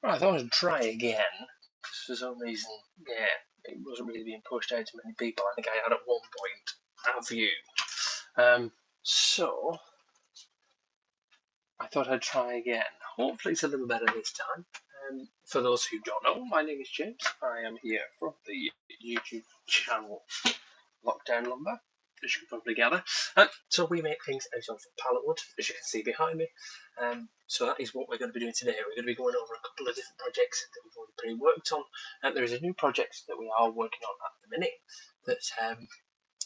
Right, I thought I'd try again. For some reason, yeah, it wasn't really being pushed out to many people. I think I had at one point. Have you? So I thought I'd try again. Hopefully it's a little better this time. For those who don't know, my name is James. I am here from the YouTube channel Lockdown Lumber, as you can probably gather. So we make things out of pallet wood, as you can see behind me. So that is what we're going to be doing today. We're going to be going over a couple of different projects that we've already pre-worked on. There is a new project that we are working on at the minute that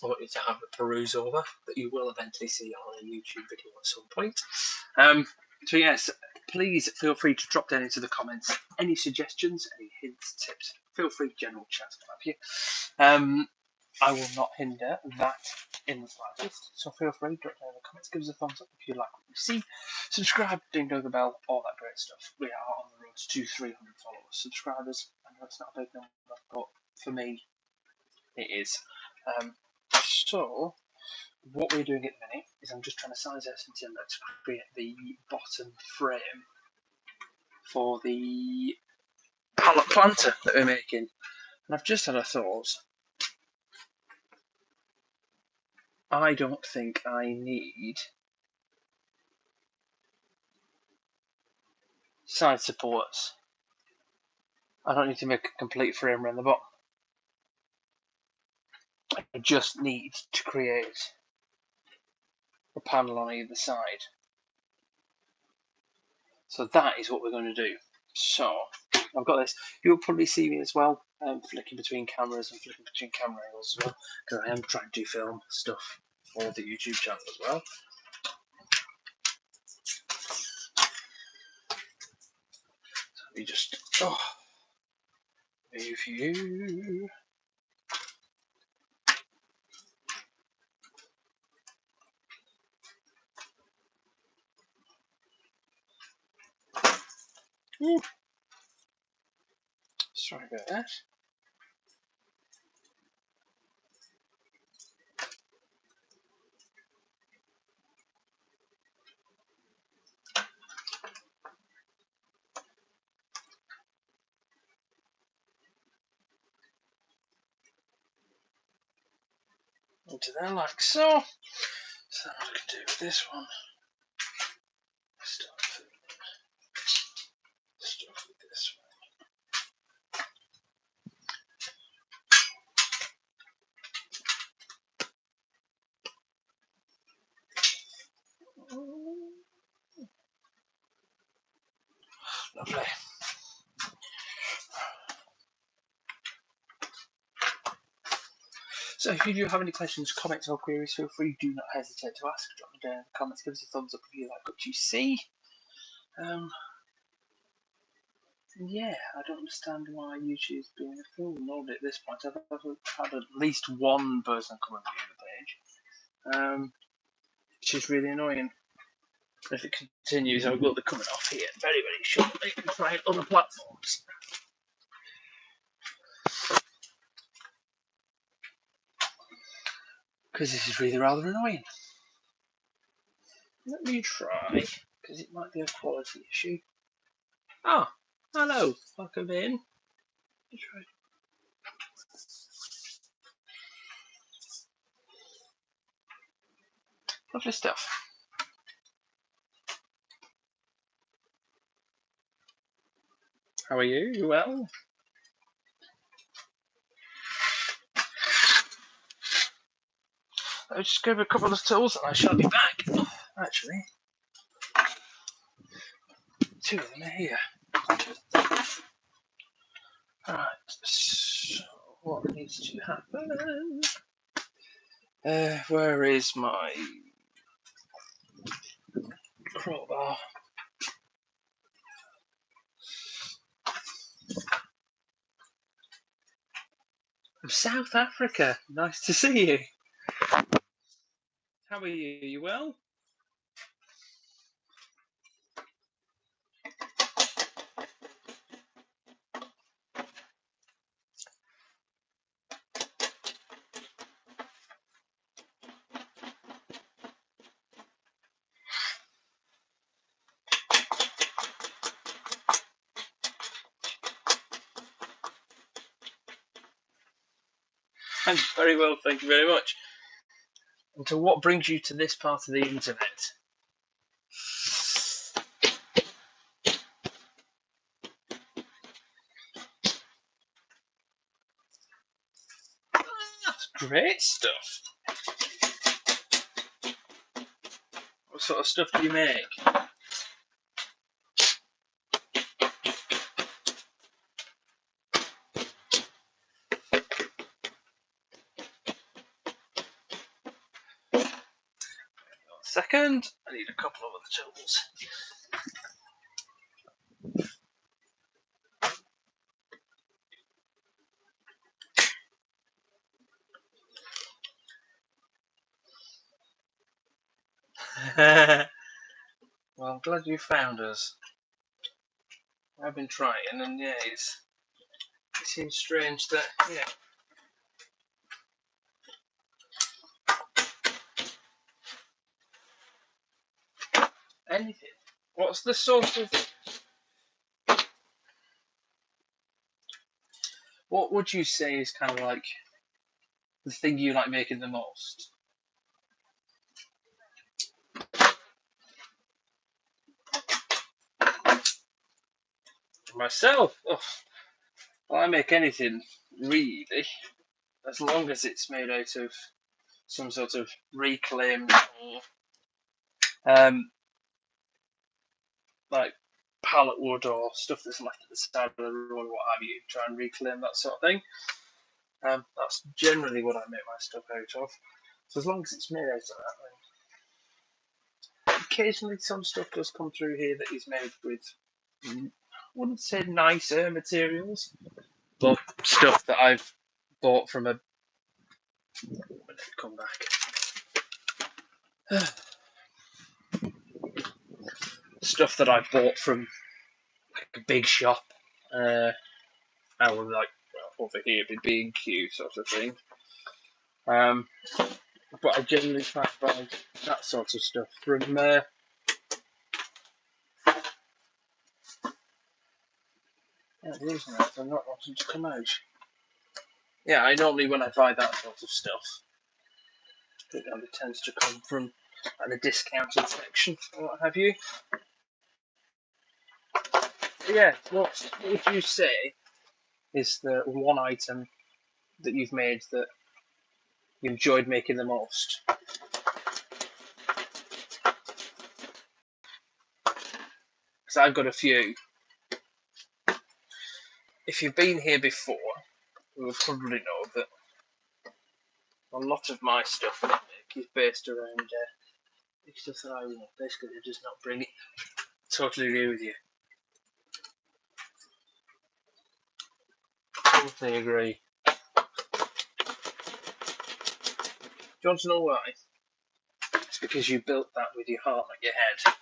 I want you to have a peruse over, that you will eventually see on a YouTube video at some point. So yes, please feel free to drop down into the comments any suggestions, any hints, tips. Feel free, general chat, what have you. I will not hinder that in the slightest. So feel free, drop down in the comments, give us a thumbs up if you like what you see. Subscribe, dingo the bell, all that great stuff. We are on the road to 300 followers, subscribers. I know it's not a big number, but for me, it is. So what we're doing at the minute is I'm just trying to size out some timber to create the bottom frame for the pallet planter that we're making. And I've just had a thought. I don't think I need side supports. I don't need to make a complete frame around the bottom. I just need to create a panel on either side. So that is what we're going to do. So I've got this. You'll probably see me as well, flicking between cameras and flicking between camera angles as well, because I am trying to film stuff for the YouTube channel as well. So let me just move you. Sorry about that. Into there like so. So what I can do with this one. Stuff with this one. Lovely. So if you do have any questions, comments or queries, feel free, do not hesitate to ask. Drop them down in the comments, give us a thumbs up if you like what you see. Yeah, I don't understand why YouTube's being a fool at this point. I've had at least one person come and view the page, which is really annoying. If it continues, I will be coming off here very, very shortly and trying other platforms. Because this is really rather annoying. Let me try, because it might be a quality issue. Oh, hello, welcome in. Lovely stuff. How are you? You well? I'll just grab a couple of tools and I shall be back. Oh, actually, two of them are here. Alright, so what needs to happen? Where is my crowbar? From South Africa. Nice to see you. How are you? You well? I'm very well, thank you very much. And so what brings you to this part of the internet? That's great stuff. What sort of stuff do you make? Second, I need a couple of other tools. Well, I'm glad you found us. I've been trying, and yeah, it seems strange that, anything. What's the sort of, what would you say is kind of like the thing you like making the most? Myself, oh, well, I make anything really, as long as it's made out of some sort of reclaimed, um, like pallet wood or stuff that's left at the side of the road, what have you. Try and reclaim that sort of thing. That's generally what I make my stuff out of. So as long as it's made out of that, then occasionally some stuff does come through here that is made with, I wouldn't say nicer materials, but stuff that I've bought from a. Come back. Stuff that I bought from like a big shop. I would like over here be B&Q sort of thing. But I generally try to buy that sort of stuff from. These knives are not wanting to come out. Yeah, I normally when I buy that sort of stuff, it tends to come from like, the discounted section or what have you. But yeah, what would you say is the one item that you've made that you enjoyed making the most? Because I've got a few. If you've been here before, you will probably know that a lot of my stuff that I make is based around the stuff that I want. Basically, it does not bring it. Totally agree with you. Totally agree. Do you want to know why? It's because you built that with your heart, not your head.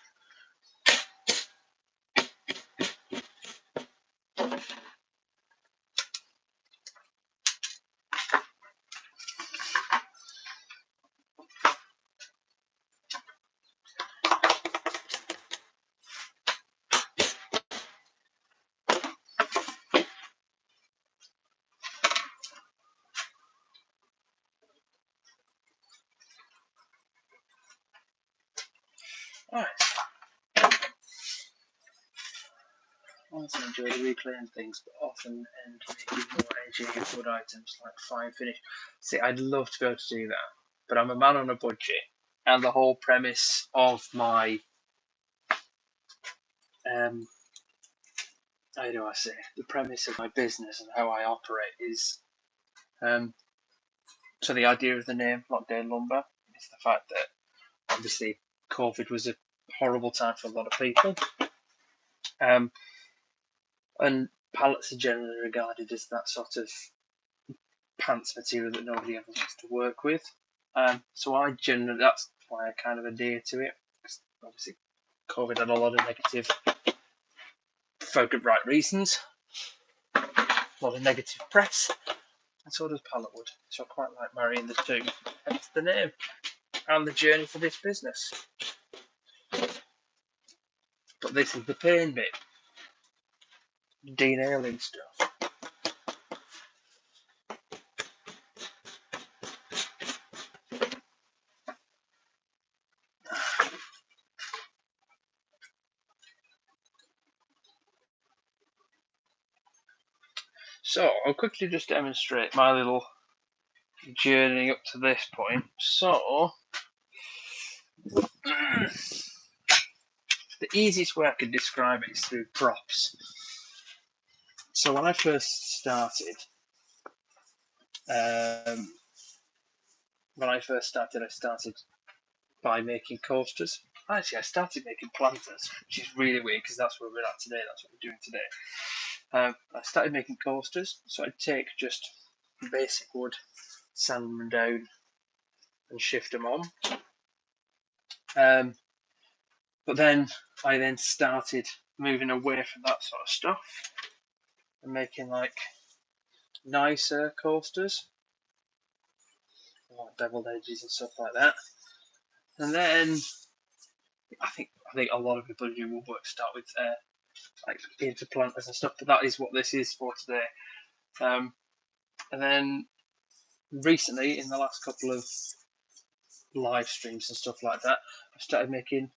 Right. I also enjoy the reclaimed things, but often end making more engineered wood items like fine finish. See, I'd love to be able to do that, but I'm a man on a budget, and the whole premise of my how do I say the premise of my business and how I operate is so the idea of the name Lockdown Lumber is the fact that obviously COVID was a horrible time for a lot of people. And pallets are generally regarded as that sort of pants material that nobody ever wants to work with. So I generally, that's why I kind of adhere to it. Obviously, COVID had a lot of negative, for good right reasons, a lot of negative press, and so does pallet wood. So I quite like marrying the two, hence the name and the journey for this business. But this is the pain bit, denailing stuff. So I'll quickly just demonstrate my little journey up to this point. So the easiest way I could describe it is through props. So when I first started, um, I started by making coasters. Actually, I started making planters, which is really weird because that's where we're at today. That's what we're doing today. I started making coasters, so I'd take just basic wood, sand them down, and shift them on. But then I started moving away from that sort of stuff and making like nicer coasters, like beveled edges and stuff like that. And then I think a lot of people who do woodwork start with like into planters and stuff, but that is what this is for today. And then recently, in the last couple of live streams and stuff like that, I started making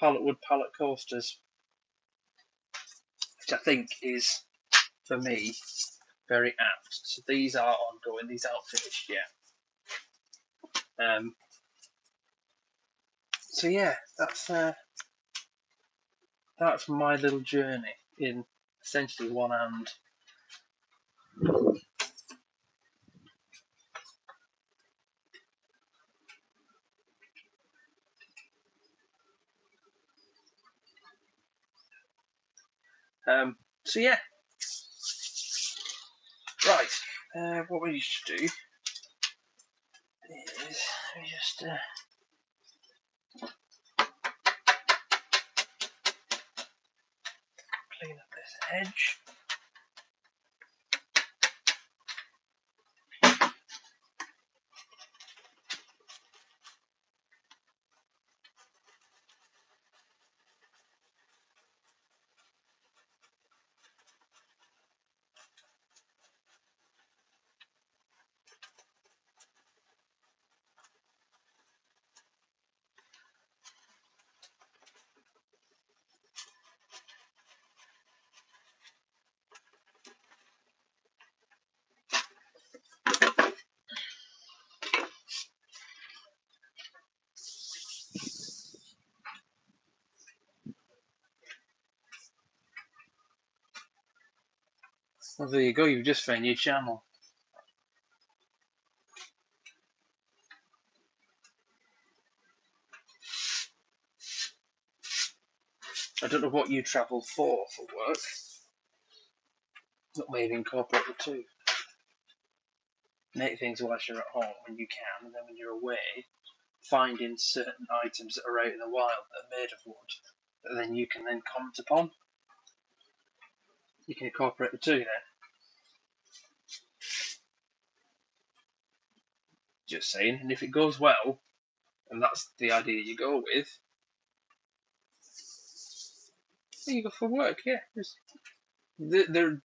pallet wood pallet coasters, which I think is, for me, very apt. So these are ongoing, these aren't finished yet. So yeah, that's my little journey in essentially one hand. So yeah, right. What we need to do is we just clean up this edge. Well, there you go. You've just found your channel. I don't know what you travel for work. Not maybe incorporate the two. Make things whilst you're at home when you can, and then when you're away, finding certain items that are out in the wild that are made of wood that then you can then comment upon. You can incorporate the two then. Just saying, and if it goes well, and that's the idea you go with, there you go for work, yeah. There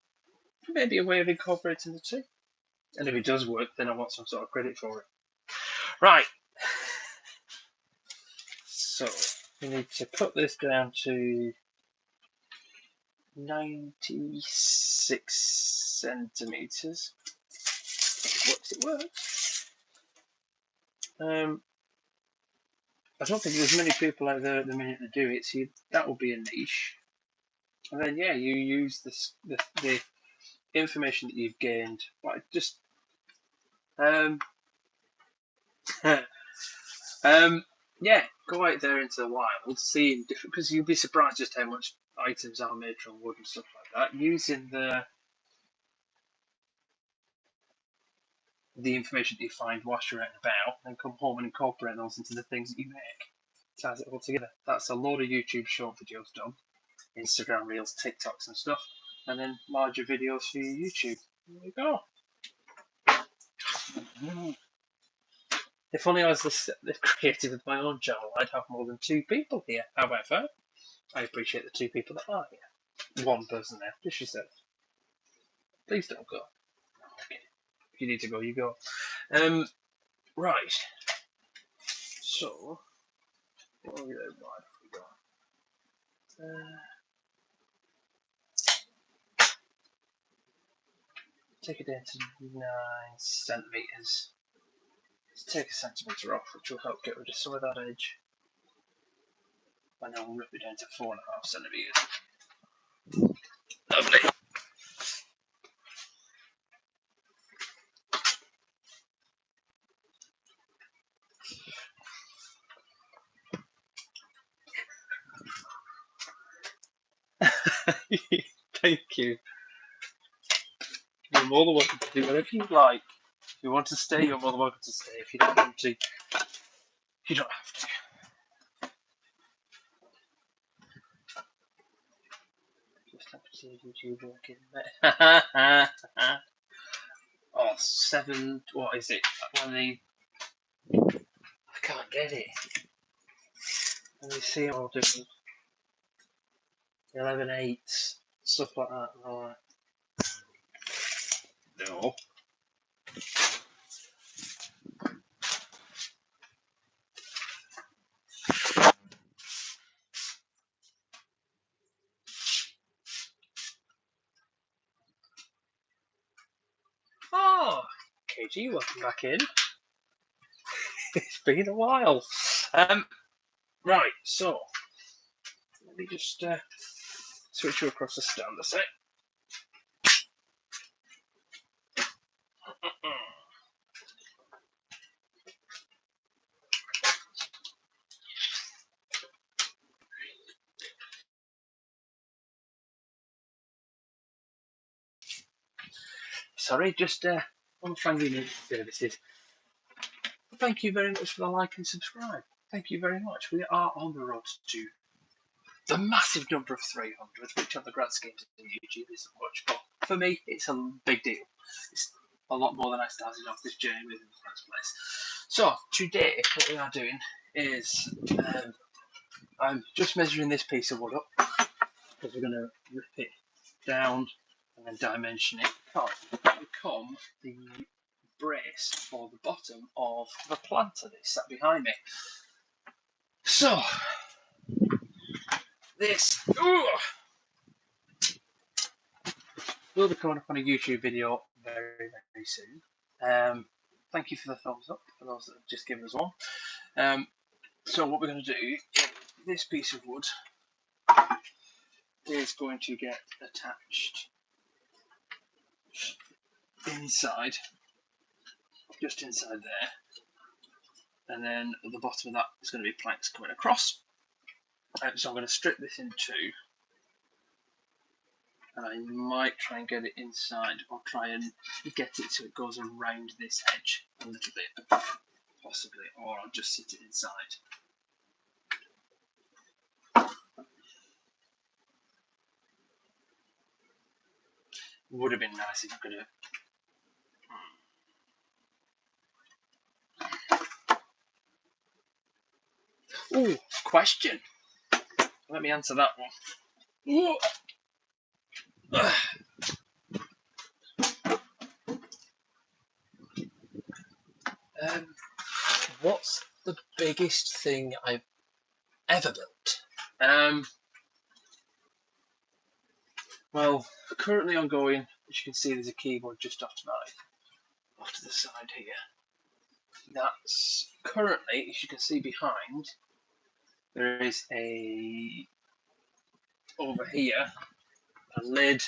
may be a way of incorporating the two. And if it does work, then I want some sort of credit for it. Right. So we need to put this down to 96 centimeters. It works. I don't think there's many people out there at the minute that do it, so that will be a niche. And then yeah, you use the information that you've gained. Like just yeah, go out there into the wild, seeing different, because you'll be surprised just how much items are made from wood and stuff like that. Using the information that you find whilst you're out and about, and come home and incorporate those into the things that you make. Ties it all together. That's a load of YouTube short videos done, Instagram Reels, TikToks and stuff, and then larger videos for your YouTube. There you go. If only I was the creative of my own channel, I'd have more than 2 people here. However, I appreciate the 2 people that are here. 1 person there, just yourself. Please don't go. Okay. If you need to go, you go. Right. So, what are we there? Right, we go. take it down to 9 centimetres. Let's take a centimetre off, which will help get rid of some of that edge. And then we'll rip it down to 4.5 centimetres. Lovely. Thank you. You're more than welcome to do whatever you like. If you want to stay, you're more than welcome to stay. If you don't want to, you don't have to. Just have to see YouTube working. Oh, 7. What is it? When they. I can't get it. When they see all doing 11/8, stuff like that. Right. No. Oh, KG, welcome back in. It's been a while. Right, so let me just switch you across the stand a sec. Sorry, just on friendly services. Thank you very much for the like and subscribe. Thank you very much. We are on the road to the massive number of 300, which on the grand scheme of YouTube isn't much, but for me, it's a big deal. It's a lot more than I started off this journey with in the first place. So today, what we are doing is I'm just measuring this piece of wood up because we're going to rip it down and then dimension it to become the brace for the bottom of the planter that's sat behind me. So this will be coming up on a YouTube video very, very soon. Thank you for the thumbs up for those that have just given us one. So what we're going to do, this piece of wood is going to get attached inside, just inside there, and then at the bottom of that is going to be planks coming across. So I'm going to strip this in two, and I might try and get it inside, or try and get it so it goes around this edge a little bit, possibly, or I'll just sit it inside. Would have been nice if I could have. Ooh, question. Let me answer that one. Ooh. What's the biggest thing I've ever built? Well, currently ongoing, as you can see, there's a keyboard just off to the side here. That's currently, as you can see behind, there is over here, a lid,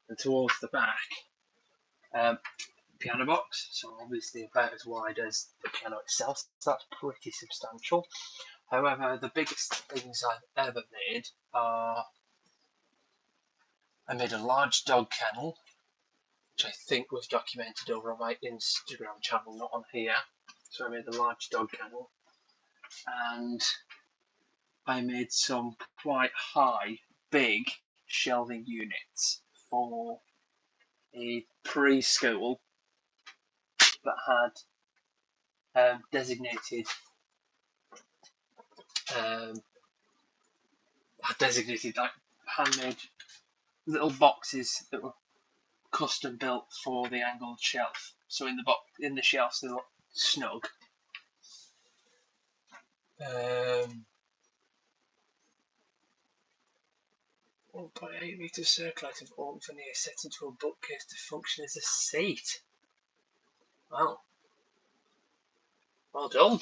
and towards the back, piano box, so obviously about as wide as the piano itself, so that's pretty substantial. However, the biggest things I've ever made are, I made a large dog kennel, which I think was documented over on my Instagram channel, not on here. So I made a large dog kennel, and I made some quite high, big shelving units for a preschool that had designated like handmade little boxes that were custom built for the angled shelf. So in the shelves they look snug. What 1.8 metre circulated oak veneer set into a bookcase to function as a seat. Wow. Well done.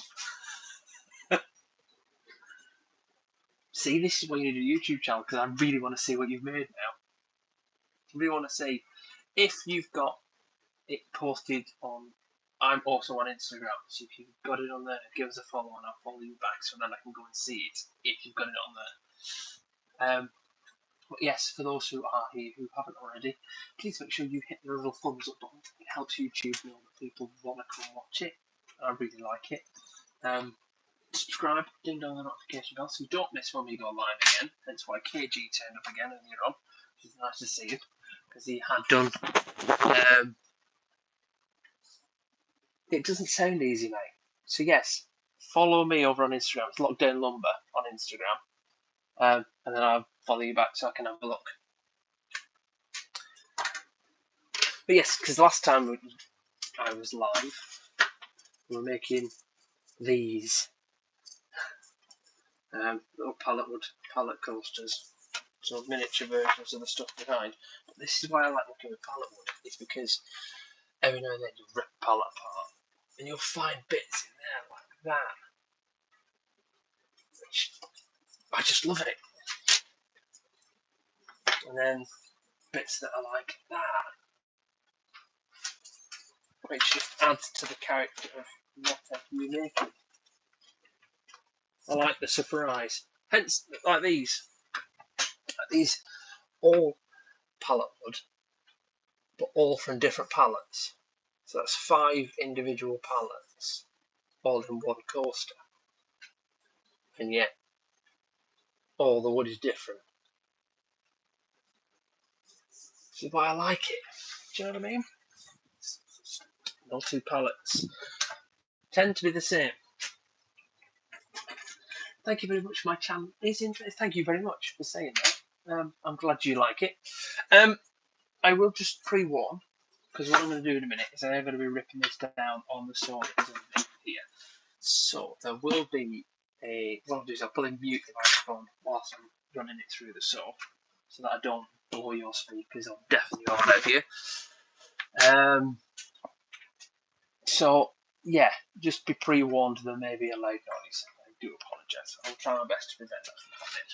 See, this is why you need a YouTube channel, because I really want to see what you've made now. I really want to see if you've got it posted on. I'm also on Instagram, so if you've got it on there, give us a follow and I'll follow you back so then I can go and see it if you've got it on there. But yes, for those who are here who haven't already, please make sure you hit the little thumbs up button. It helps YouTube know that people want to come watch it. I really like it. Subscribe, ding dong the notification bell so you don't miss when we go live again. That's why KG turned up again earlier on, which is nice to see him because he had done. It doesn't sound easy, mate. So yes, follow me over on Instagram. It's Lockdown Lumber on Instagram, and then I'll follow you back so I can have a look. But yes, because last time I was live, we were making these little pallet coasters, so miniature versions of the stuff behind. But this is why I like working with pallet wood. It's because every now and then you rip a pallet apart, and you'll find bits in there like that. Which I just love it. And then bits that are like that, which just adds to the character of whatever you're making. I like the surprise. Hence, like these all pallet wood, but all from different pallets. So that's 5 individual pallets, all in one coaster. And yet, all the wood is different. This is why I like it. Do you know what I mean? No 2 pallets tend to be the same. Thank you very much. My channel is interesting. Thank you very much for saying that. I'm glad you like it. I will just pre-warn, because what I'm going to do in a minute is I'm going to be ripping this down on the saw here. So there will be what I'll do is I'll put in mute the microphone whilst I'm running it through the saw, so that I don't blow your speakers or deafen you out of here. So yeah, just be pre-warned there may be a loud noise. I do apologise. I'll try my best to prevent that from happening.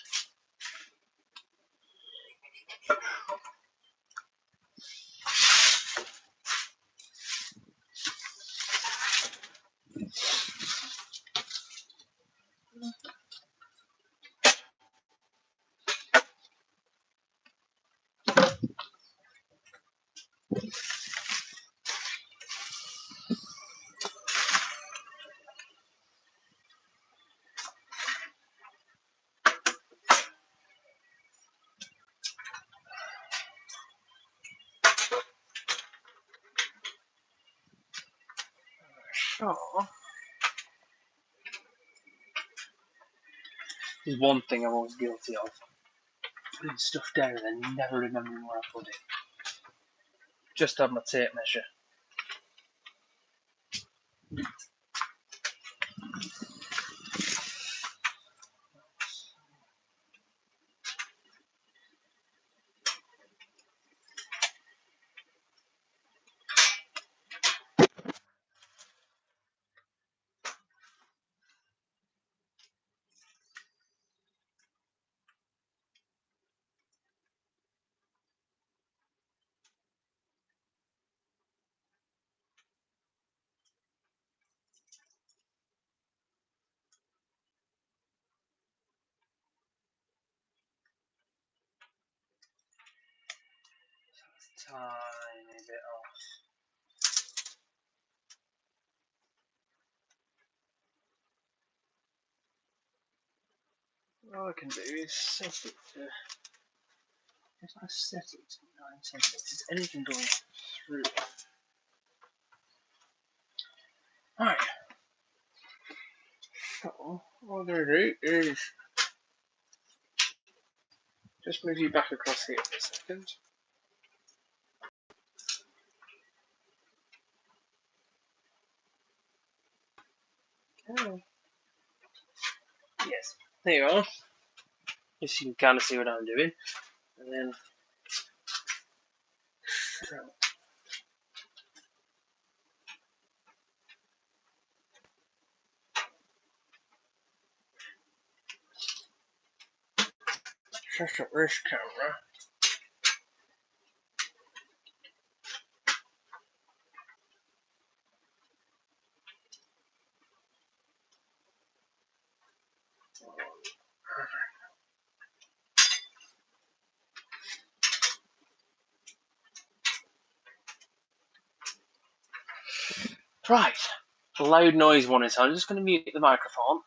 So, there's one thing I'm always guilty of. Putting stuff down and then never remembering where I put it. Just have my tape measure. Tiny bit off. All I can do is set it to. If I set it to 9 centimeters, anything going through it. Alright. So, what I'm going to do is just move you back across here for a second. Oh. Yes, there you are. Just so you can kind of see what I'm doing. and then set up this camera. Right, loud noise one is. I'm just going to mute the microphone.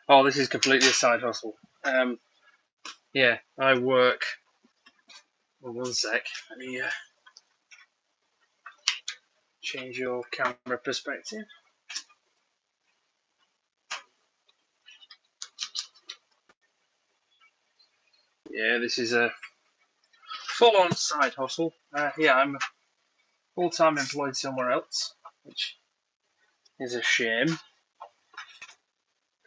Oh, this is completely a side hustle. Yeah, I work. Well, one sec. Let me change your camera perspective. Yeah, this is a full-on side hustle. Yeah, I'm full-time employed somewhere else, which is a shame,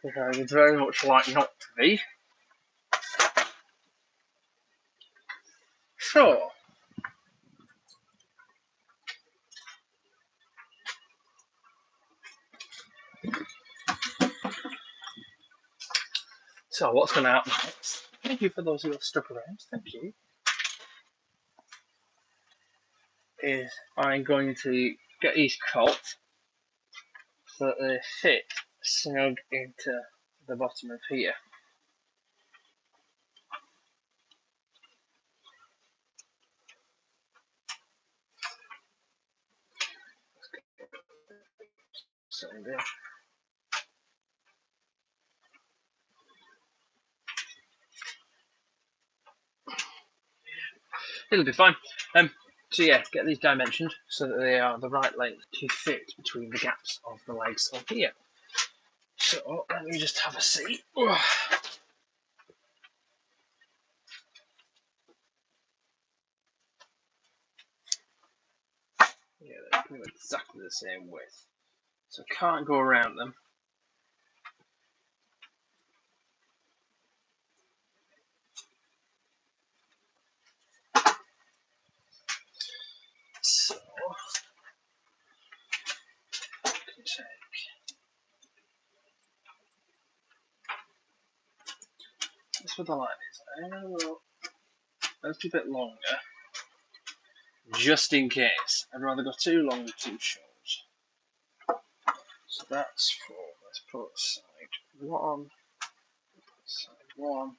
because I would very much like not to be. So, what's going to happen next? Thank you for those who have stuck around. Thank you. Is I'm going to get these cut so that they fit snug into the bottom of here. So there. It'll be fine. So yeah, get these dimensioned so that they are the right length to fit between the gaps of the legs of here. So let me just have a see. Yeah, they're pretty much exactly the same width. So I can't go around them. So I can take that's what the line is. Let's do a bit longer, just in case. I'd rather go too long than too short. So that's 4. Let's put side 1, side 1.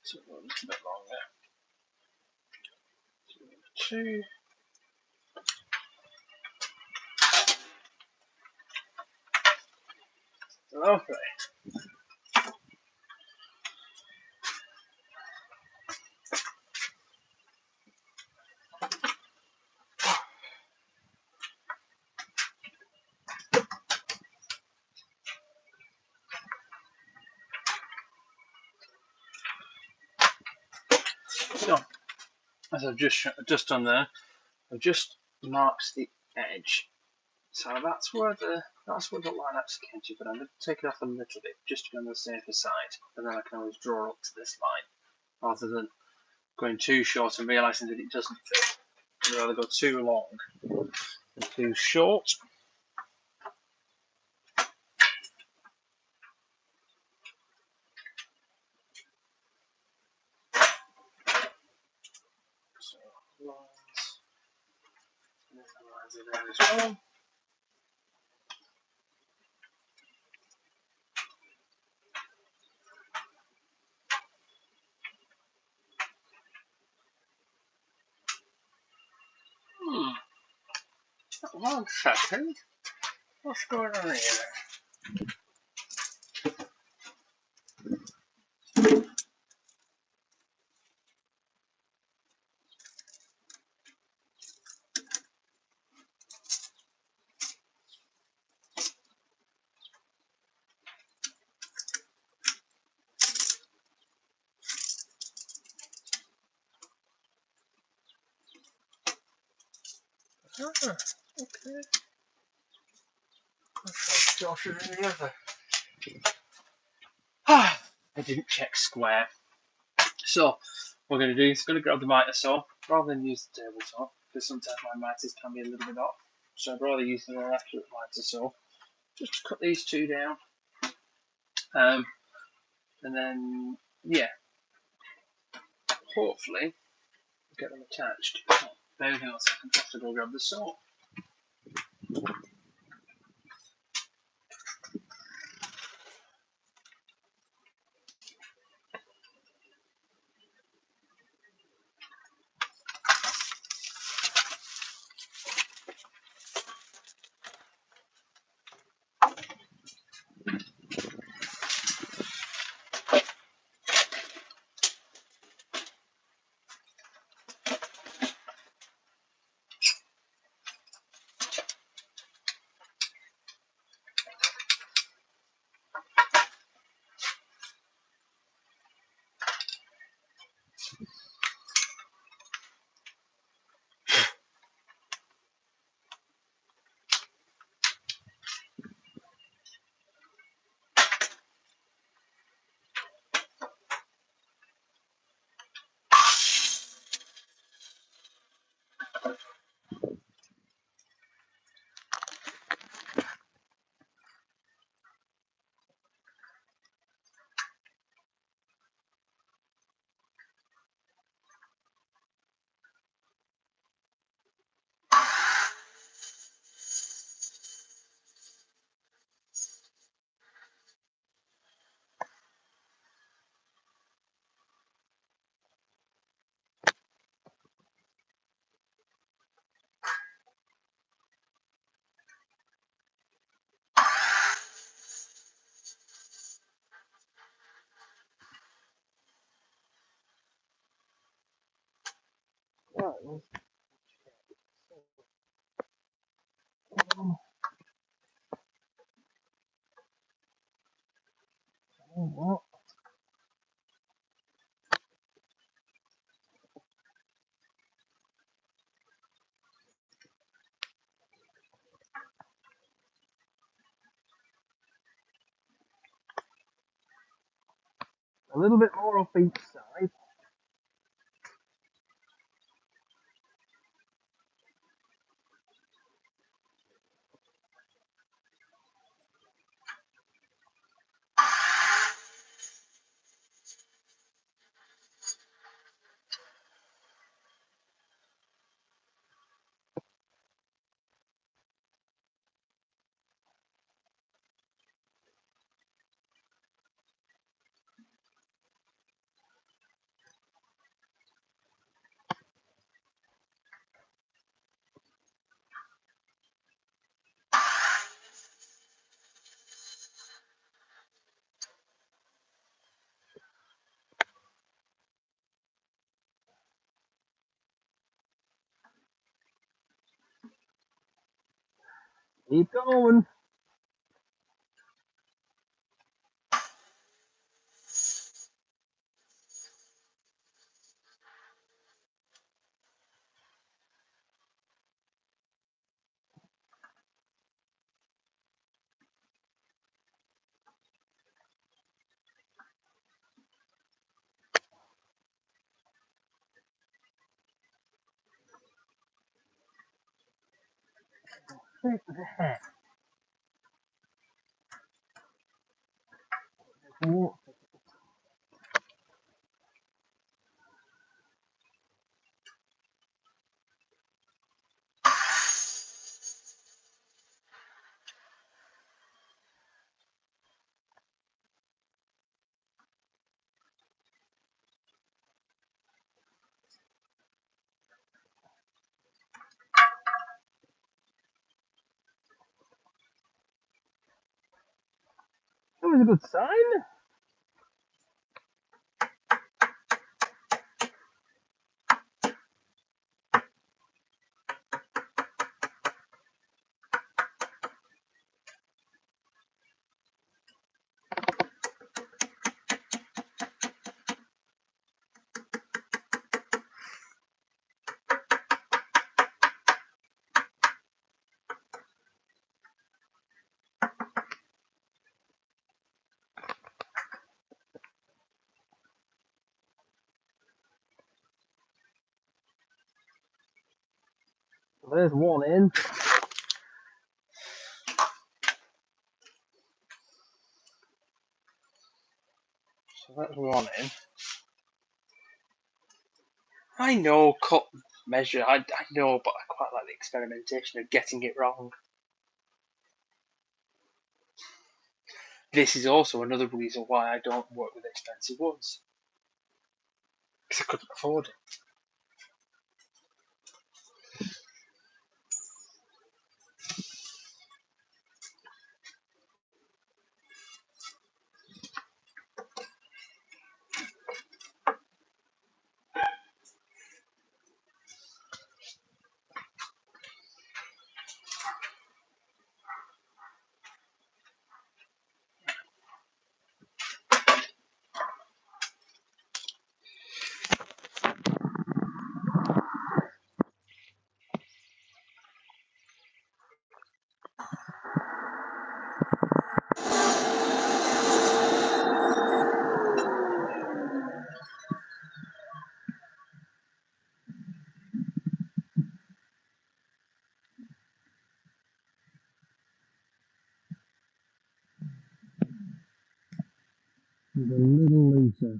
So we'll go just a bit longer. 2. Lovely. So, as I've just done there, I've just marked the edge. So that's where the line actually came to, but I'm going to take it off a little bit just to be on the safer side, and then I can always draw up to this line rather than going too short and realising that it doesn't fit. I'd rather go too long than too short. So lines, and then the lines in there as well. One second. What's going on here? Okay. That's Josh in the other. I didn't check square. So what we're going to do is going to grab the miter saw rather than use the table saw, because sometimes my miters can be a little bit off. So I'd rather use the more accurate miter saw. Just to cut these two down. And then, yeah, hopefully get them attached. Bear with me a second, I have to go grab the saw. tiles. What? A little bit more off each side. Keep going. Take the head. That was a good sign. There's one in. So that's one in. I know, cut, measure, I know, but I quite like the experimentation of getting it wrong. This is also another reason why I don't work with expensive woods. Because I couldn't afford it. He's a little looser.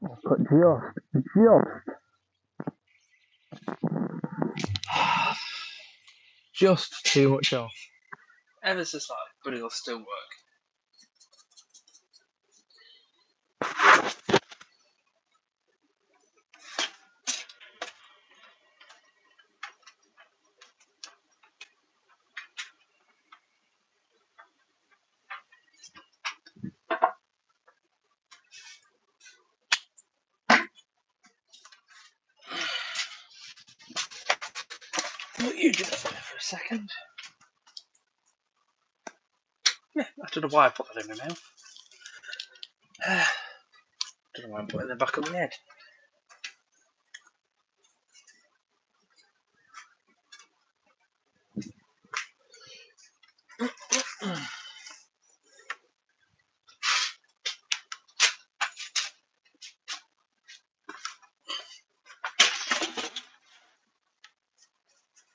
I'll cut just too much off. Ever so slightly, but it'll still work. you just there for a second. Yeah, I don't know why I put that in my mouth. I don't know why I put it in the back of my head.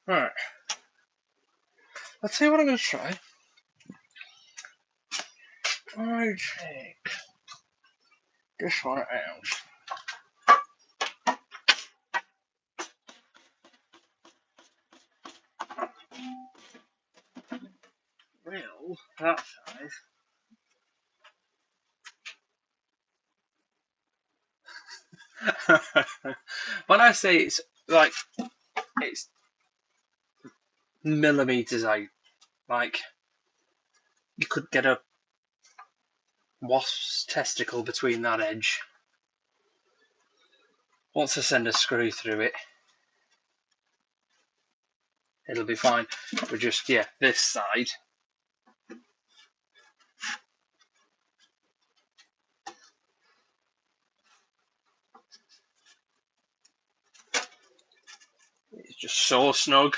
Right. Let's see what I'm going to try. I take this one out. Well, that size. When I say it's like it's millimeters out, like you could get a wasp's testicle between that edge. Once I send a screw through it, it'll be fine. But just, yeah, this side. It's just so snug.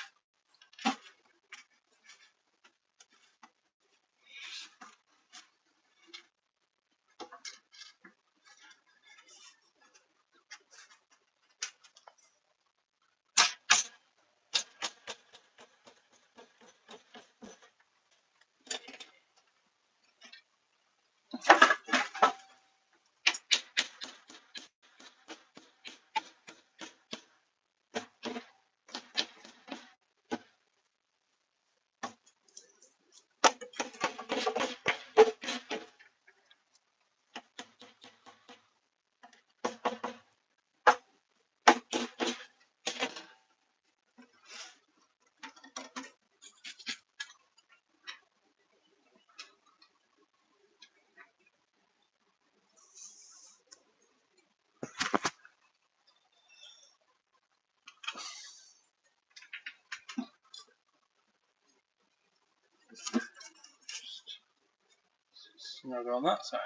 Snug on that side.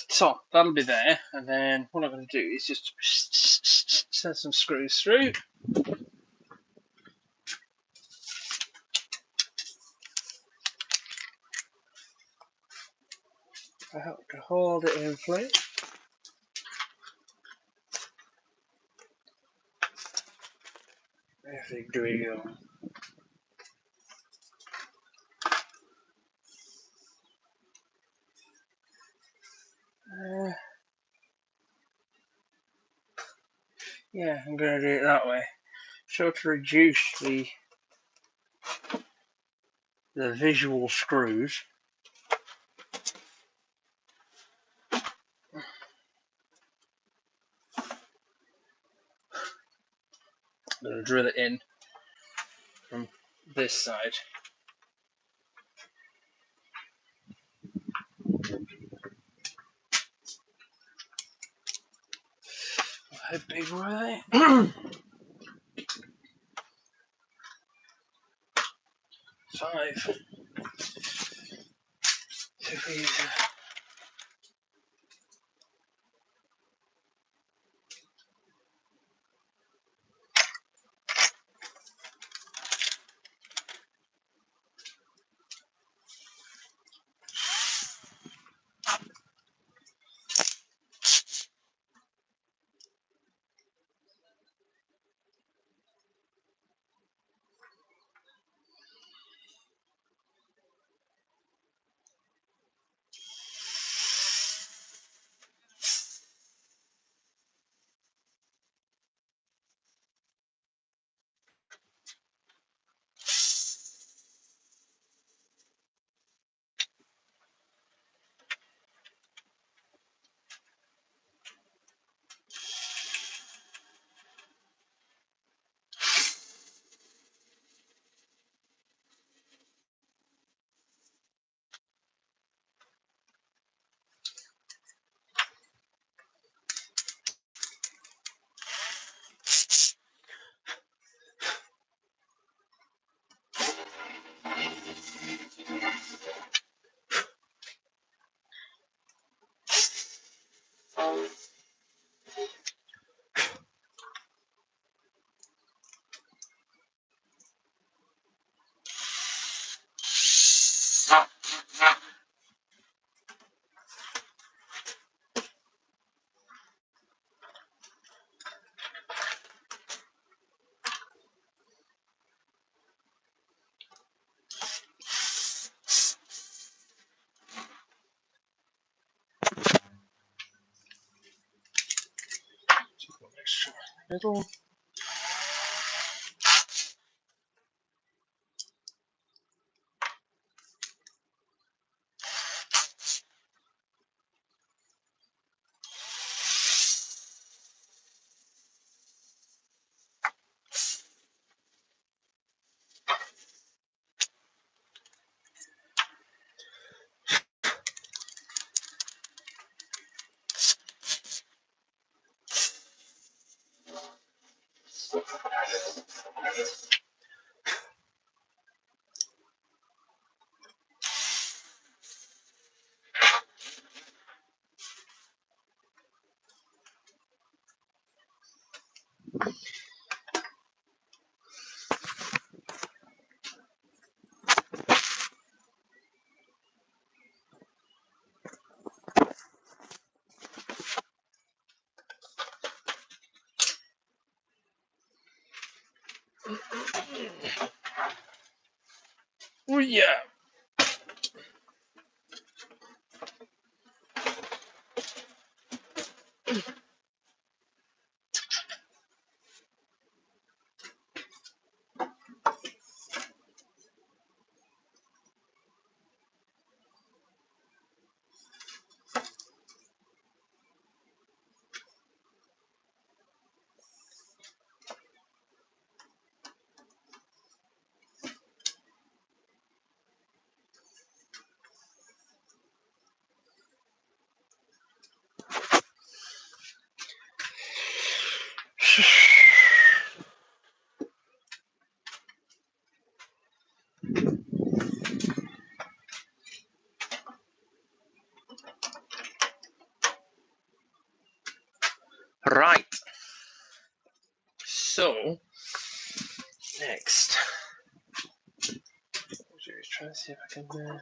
So that'll be there, and then what I'm going to do is just send some screws through. I have to hold it in place. There we go. Yeah, I'm going to do it that way. So to reduce the visual screws, I'm going to drill it in from this side. How big were they? 5. So if we use Extra middle. Oh yeah. Right. So next, I'll try to see if I can.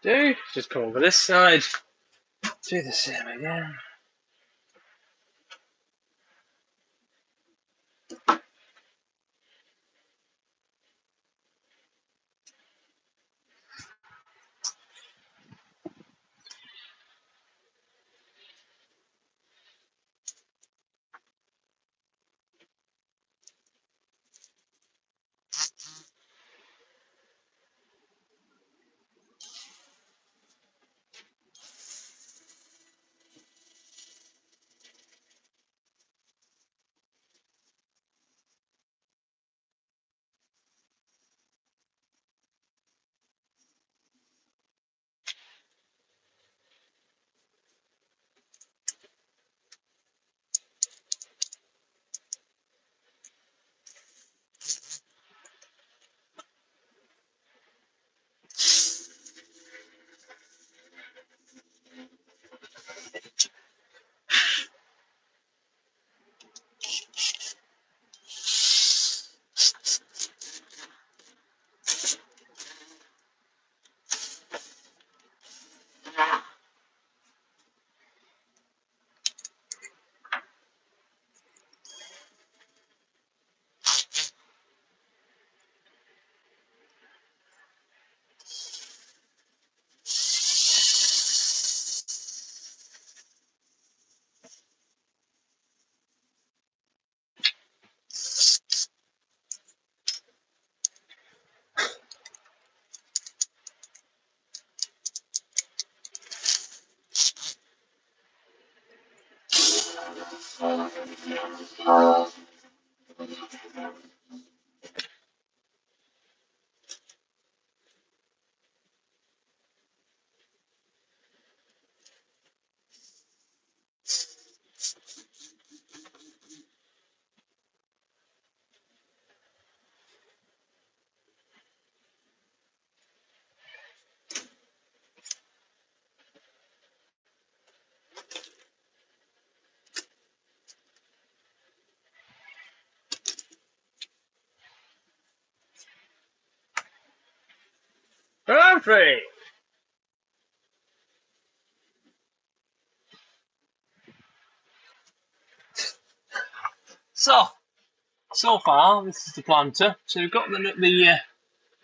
do. Just come over this side. Do the same again. Humphrey! So far, this is the planter. So we've got the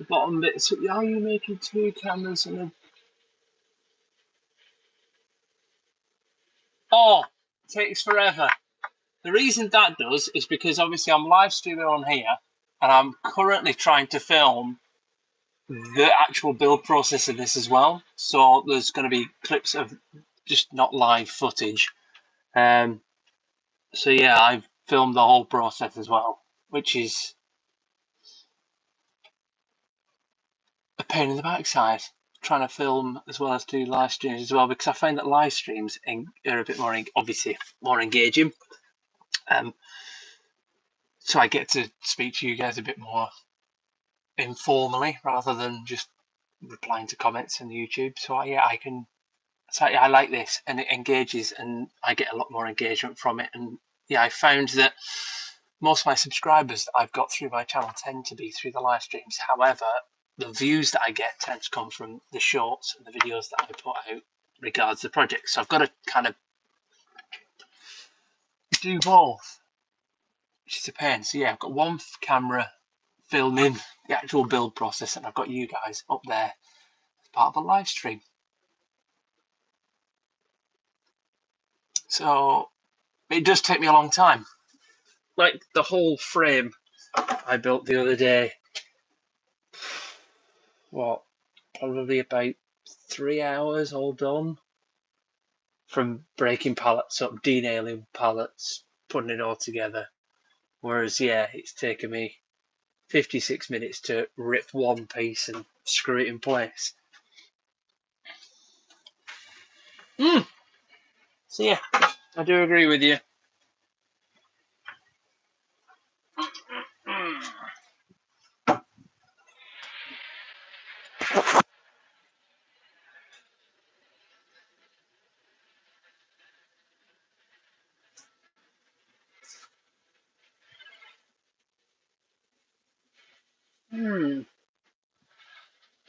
bottom bit. So are you making two cameras and a... Oh, takes forever. The reason that does is because obviously I'm live streaming on here and I'm currently trying to film the actual build process of this as well. So there's going to be clips of just not live footage. So yeah, I've filmed the whole process as well, which is a pain in the backside. Trying to film as well as do live streams as well, because I find that live streams are a bit more, obviously, more engaging. So I get to speak to you guys a bit more informally rather than just replying to comments on YouTube. So yeah, I like this, and it engages, and I get a lot more engagement from it. And yeah, I found that most of my subscribers that I've got through my channel tend to be through the live streams. However, the views that I get tend to come from the shorts and the videos that I put out regards the project. So I've got to kind of do both, which is a pain. So yeah, I've got one camera filming the actual build process, and I've got you guys up there as part of a live stream. So it does take me a long time. Like the whole frame I built the other day, what, probably about 3 hours all done, from breaking pallets up, denailing pallets, putting it all together. Whereas yeah, it's taken me 56 minutes to rip one piece and screw it in place. So yeah, I do agree with you.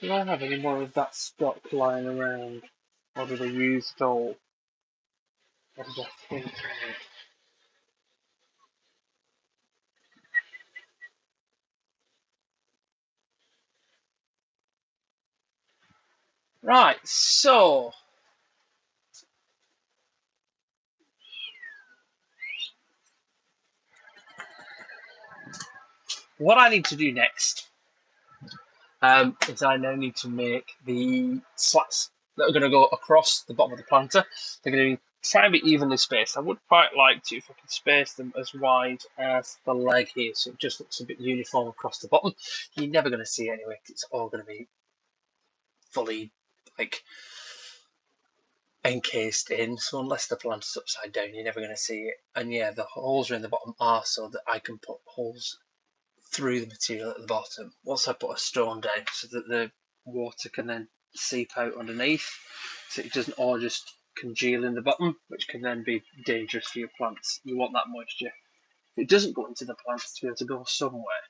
Do I have any more of that stock lying around? Or did I use it all? What did I think? Right, so what I need to do next is I now need to make the slats that are going to go across the bottom of the planter. They're going to try and be evenly spaced. I would quite like to if I could space them as wide as the leg here, so it just looks a bit uniform across the bottom. You're never going to see it anyway, 'cause it's all going to be fully like encased in. So unless the planter's upside down, you're never going to see it. And yeah, the holes are in the bottom are so that I can put holes through the material at the bottom once I put a stone down, so that the water can then seep out underneath, so it doesn't all just congeal in the bottom, which can then be dangerous for your plants. You want that moisture. It doesn't go into the plants to be able to go somewhere.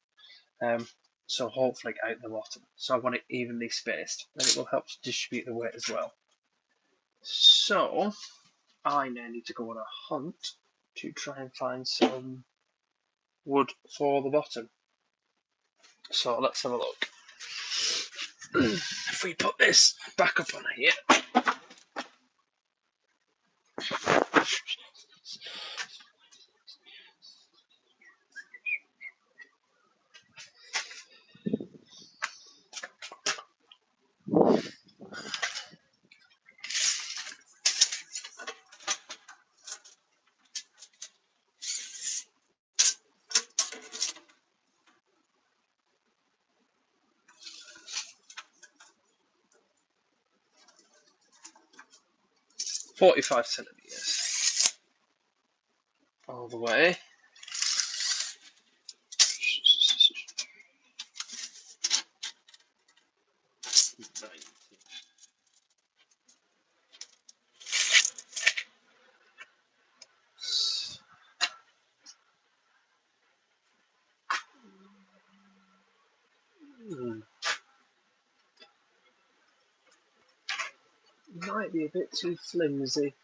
So hopefully out the bottom. So I want it evenly spaced, and it will help to distribute the weight as well. So I now need to go on a hunt to try and find some wood for the bottom. So let's have a look. If we put this back up on here, 45 centimeters all the way. Might be a bit too flimsy.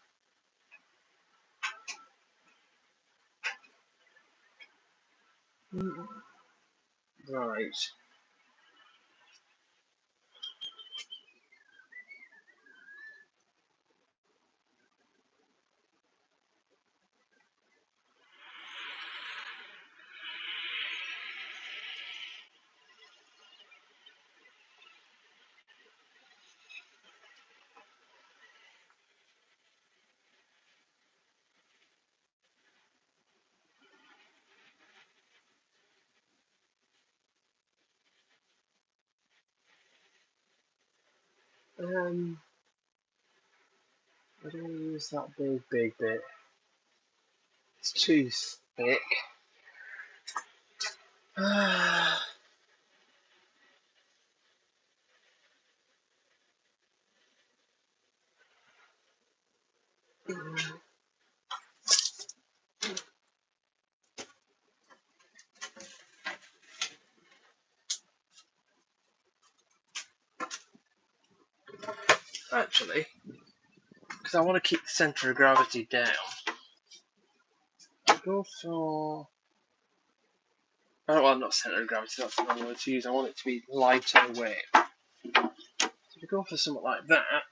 Right. I don't want to use that big bit. It's too thick. Actually, because I want to keep the centre of gravity down, I'll go for. Oh, well, not centre of gravity, that's the wrong word to use. I want it to be lighter weight. So if you go for something like that,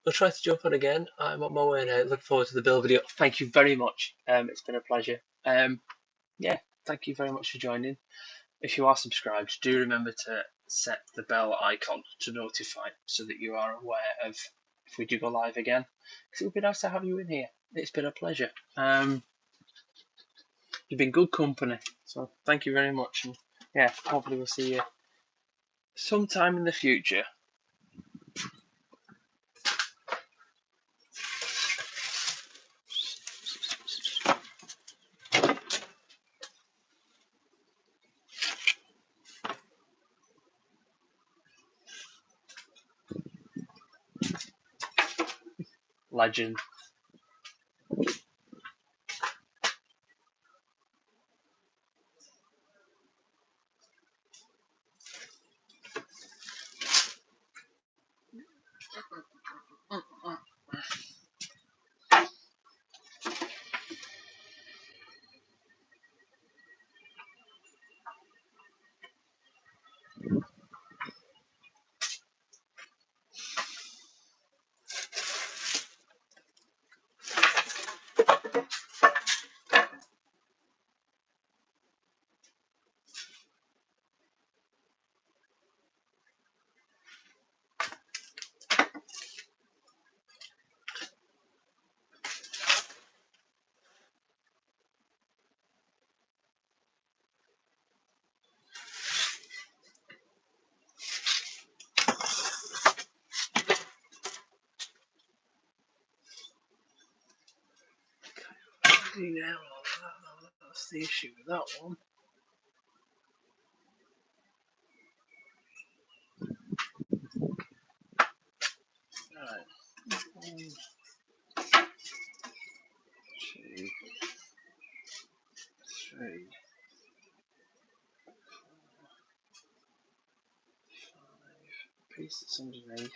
I'll try to jump on again. I'm on my way now. Look forward to the build video. Thank you very much. It's been a pleasure. Yeah, thank you very much for joining. If you are subscribed, do remember to set the bell icon to notify so that you are aware of if we do go live again. Because it would be nice to have you in here. It's been a pleasure. You've been good company. So thank you very much. And yeah, hopefully we'll see you sometime in the future. legend. Now, that's the issue with that one. Right. 1, 2, 3, 5 pieces underneath.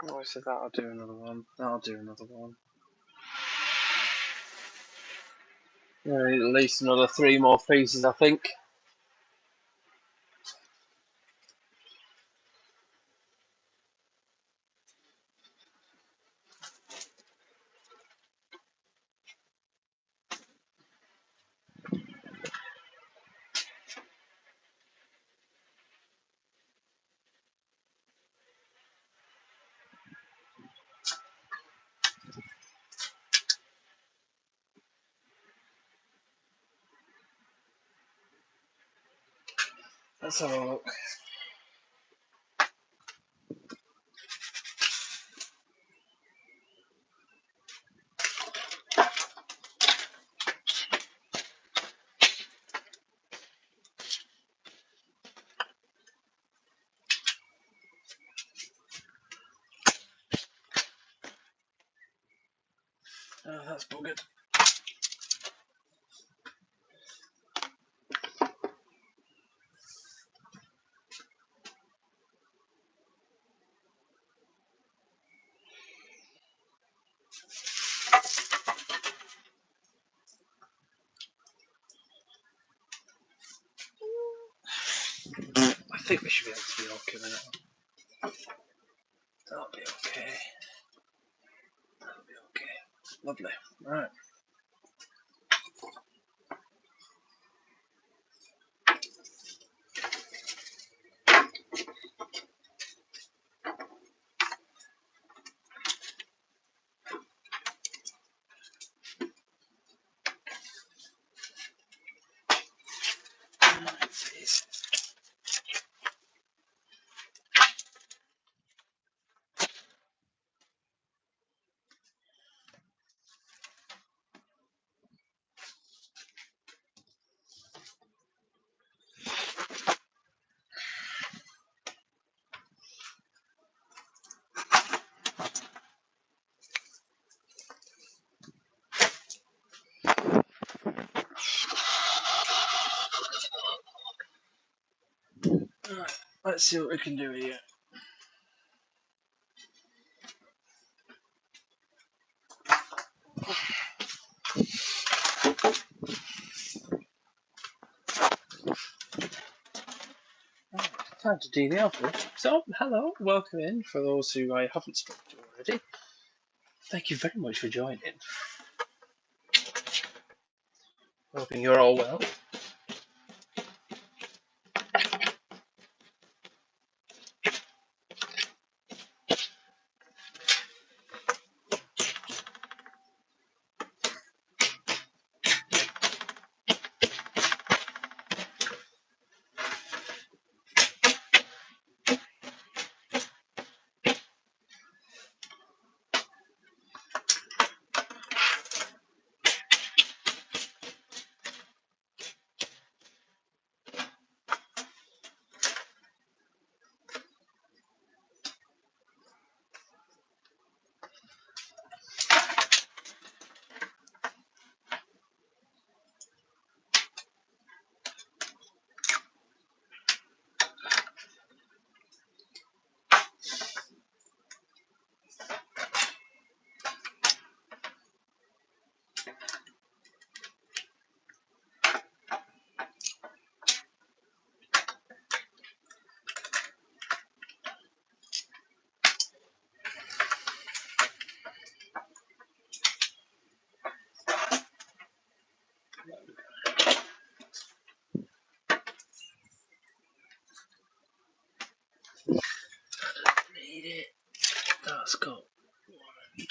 Oh, so that'll do another one. That'll do another one. At least another 3 more pieces, I think. Let's have a look. Oh, that's buggered. I think we should be able to be okay with that. That'll be okay. That'll be okay. Lovely. Right. Right. Let's see what we can do here. Time to do the outfit. So, hello, welcome in for those who I haven't spoken to already. Thank you very much for joining. Hoping you're all well. Need it. That's got one.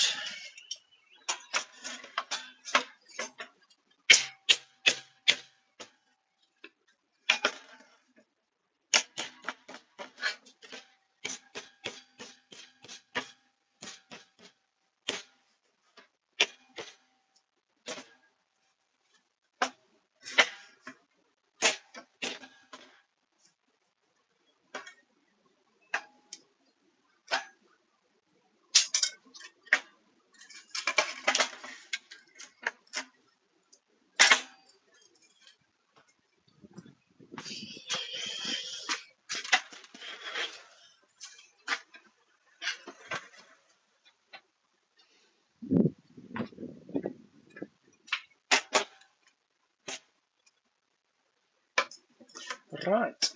Right.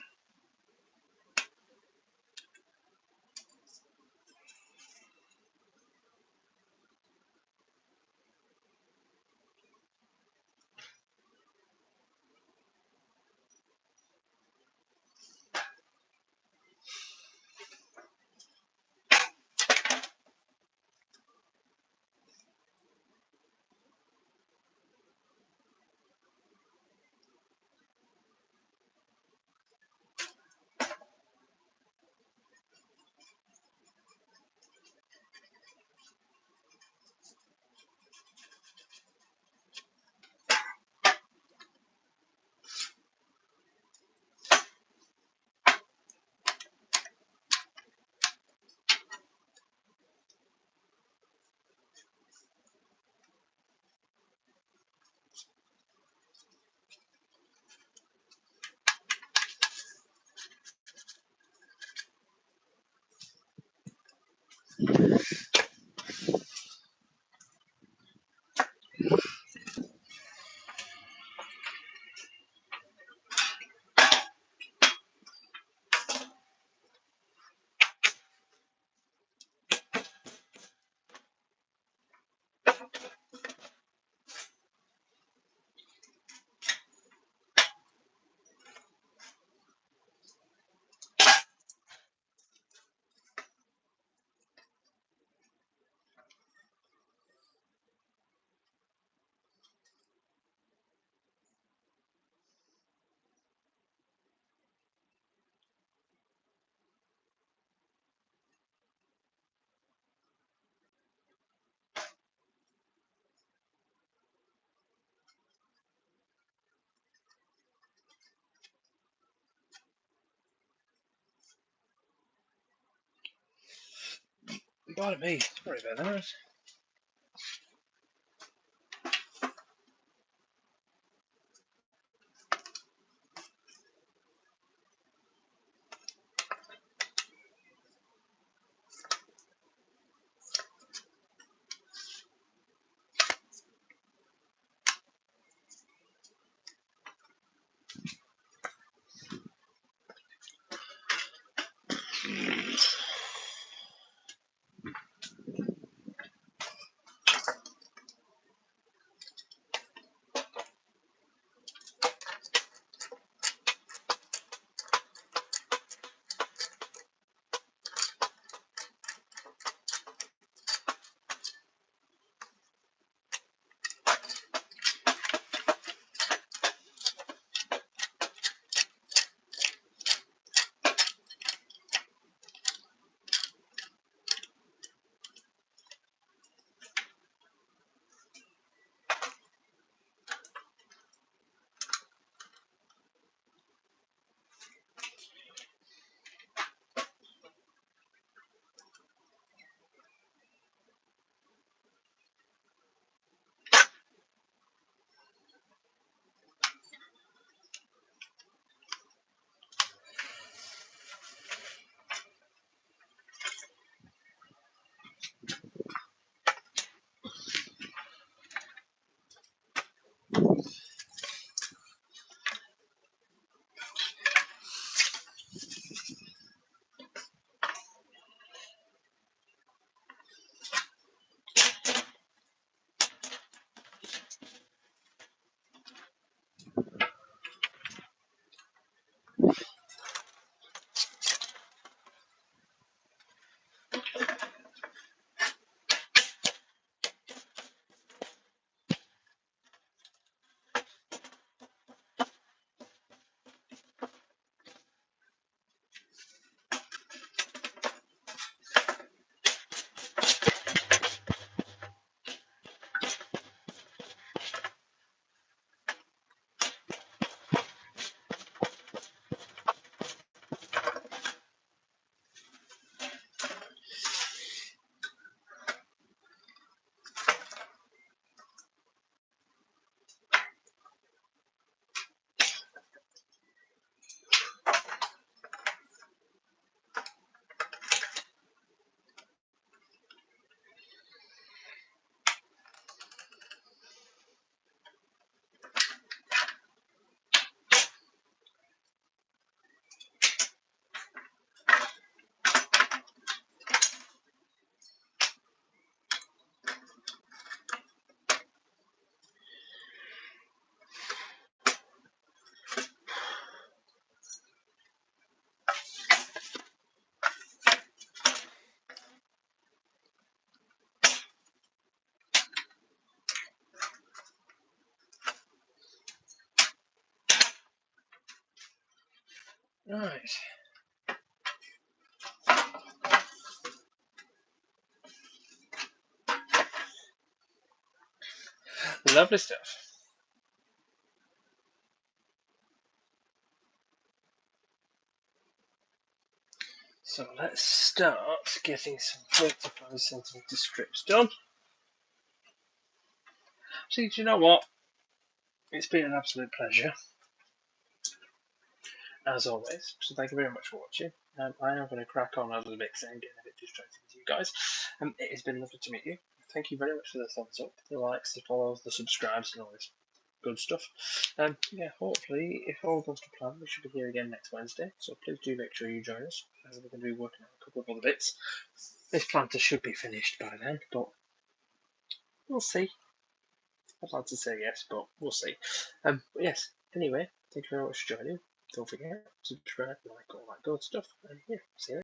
Pardon me. Sorry about that. Right. Lovely stuff. So let's start getting some vertical centimetre strips done. See, do you know what? It's been an absolute pleasure, as always. So thank you very much for watching. I am going to crack on a little bit because I'm getting a bit distracted with you guys. It has been lovely to meet you. Thank you very much for the thumbs up, the likes, the follows, the subscribes, and all this good stuff. Yeah, hopefully, if all goes to plan, we should be here again next Wednesday. So please do make sure you join us. We're going to be working on a couple of other bits. This planter should be finished by then, but we'll see. I'd like to say yes, but we'll see. But yes, anyway, thank you very much for joining. Don't forget, subscribe, like, all that good stuff. And yeah, see you later.